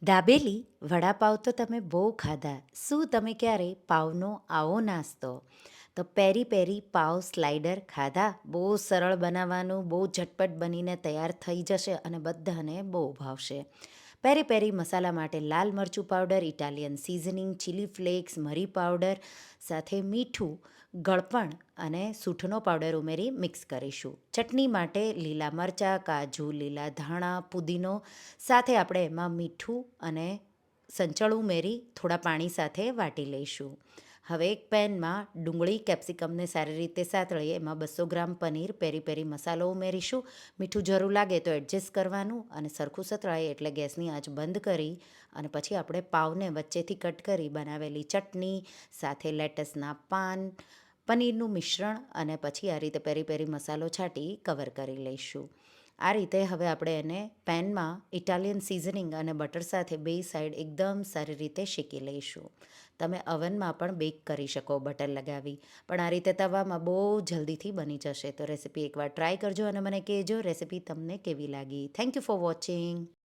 દાબેલી વડાપાવ તો તમે બહુ ખાધા. શું તમે ક્યારે પાવનો આવો નાસ્તો તો પેરી પેરી પાવ સ્લાઈડર ખાધા? બહુ સરળ બનાવવાનું, બહુ ઝટપટ બનીને તૈયાર થઈ જશે અને બધાને બહુ ભાવશે. પેરી પેરી મસાલા માટે લાલ મરચું powder, Italian seasoning, chilli flakes, મરી પાવડર સાથે મીઠું, ગળપણ અને સૂંઠનો પાવડર ઉમેરી મિક્સ કરીશું. ચટણી માટે લીલા મરચાં, કાજુ, લીલા ધાણા, પુદીનો સાથે આપણે એમાં મીઠું અને સંચળ ઉમેરી થોડા પાણી સાથે વાટી લઈશું. હવે એક પેનમાં ડુંગળી કેપ્સિકમને સારી રીતે સાતળી એમાં 200 ગ્રામ પનીર, પેરી પેરી મસાલો ઉમેરીશું. મીઠું જરૂર લાગે તો એડજસ્ટ કરવાનું અને સરખું સતળાય એટલે ગેસની આંચ બંધ કરી અને પછી આપણે પાવને વચ્ચેથી કટ કરી બનાવેલી ચટણી સાથે લેટસના પાન, પનીરનું મિશ્રણ અને પછી આ રીતે પેરી પેરી મસાલો છાંટી કવર કરી લઈશું. આ રીતે હવે આપણે એને પેનમાં ઇટાલિયન સિઝનિંગ અને બટર સાથે બે સાઈડ એકદમ સારી રીતે શેકી લઈશું. તમે ઓવનમાં પણ બેક કરી શકો બટર લગાવી, પણ આ રીતે તવામાં બહુ જલ્દીથી બની જશે. તો રેસીપી એકવાર ટ્રાય કરજો અને મને કહેજો રેસીપી તમને કેવી લાગી. Thank you for watching.